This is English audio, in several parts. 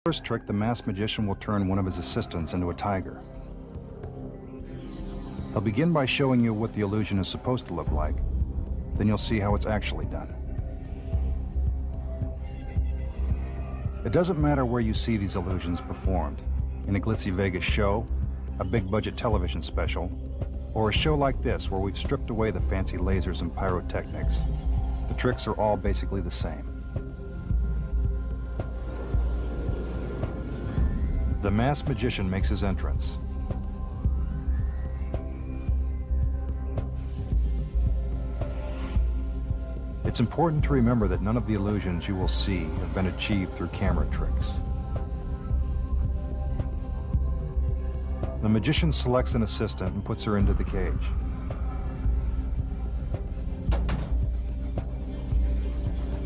First trick, the masked magician will turn one of his assistants into a tiger. He'll begin by showing you what the illusion is supposed to look like. Then you'll see how it's actually done. It doesn't matter where you see these illusions performed, in a glitzy Vegas show, a big-budget television special, or a show like this where we've stripped away the fancy lasers and pyrotechnics. The tricks are all basically the same. The masked magician makes his entrance. It's important to remember that none of the illusions you will see have been achieved through camera tricks. The magician selects an assistant and puts her into the cage.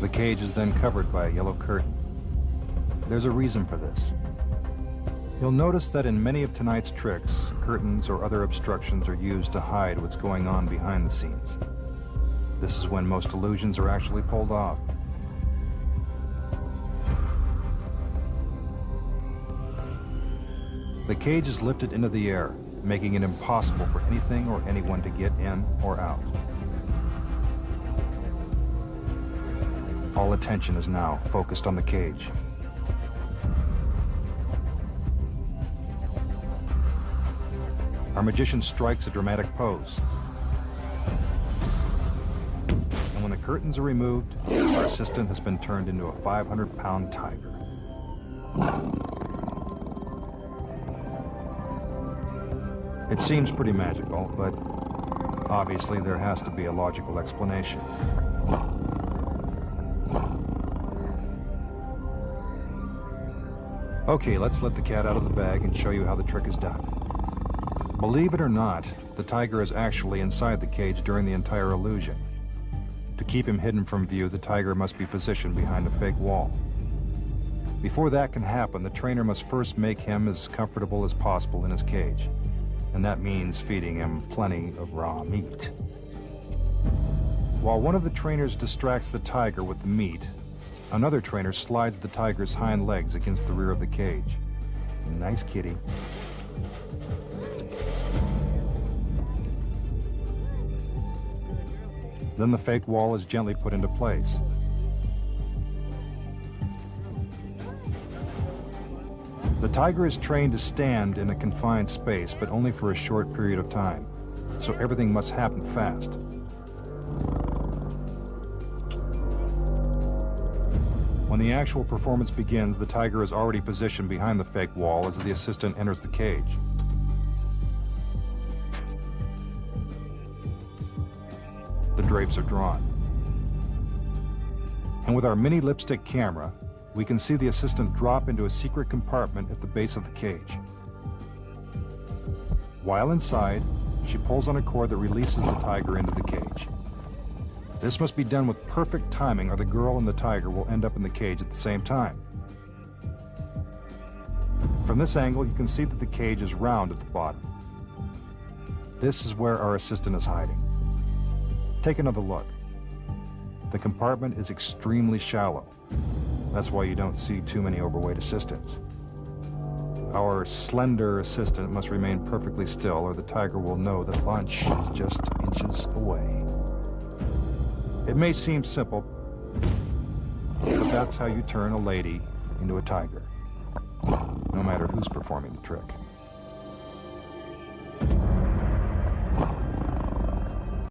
The cage is then covered by a yellow curtain. There's a reason for this. You'll notice that in many of tonight's tricks, curtains or other obstructions are used to hide what's going on behind the scenes. This is when most illusions are actually pulled off. The cage is lifted into the air, making it impossible for anything or anyone to get in or out. All attention is now focused on the cage. Our magician strikes a dramatic pose. And when the curtains are removed, our assistant has been turned into a 500-pound tiger. It seems pretty magical, but obviously there has to be a logical explanation. Okay, let's let the cat out of the bag and show you how the trick is done. Believe it or not, the tiger is actually inside the cage during the entire illusion. To keep him hidden from view, the tiger must be positioned behind a fake wall. Before that can happen, the trainer must first make him as comfortable as possible in his cage. And that means feeding him plenty of raw meat. While one of the trainers distracts the tiger with the meat, another trainer slides the tiger's hind legs against the rear of the cage. Nice kitty. Then the fake wall is gently put into place. The tiger is trained to stand in a confined space, but only for a short period of time, so everything must happen fast. When the actual performance begins, the tiger is already positioned behind the fake wall as the assistant enters the cage. The drapes are drawn. And with our mini lipstick camera, we can see the assistant drop into a secret compartment at the base of the cage. While inside, she pulls on a cord that releases the tiger into the cage. This must be done with perfect timing, or the girl and the tiger will end up in the cage at the same time. From this angle, you can see that the cage is round at the bottom. This is where our assistant is hiding. Take another look. The compartment is extremely shallow. That's why you don't see too many overweight assistants. Our slender assistant must remain perfectly still, or the tiger will know that lunch is just inches away. It may seem simple, but that's how you turn a lady into a tiger, no matter who's performing the trick.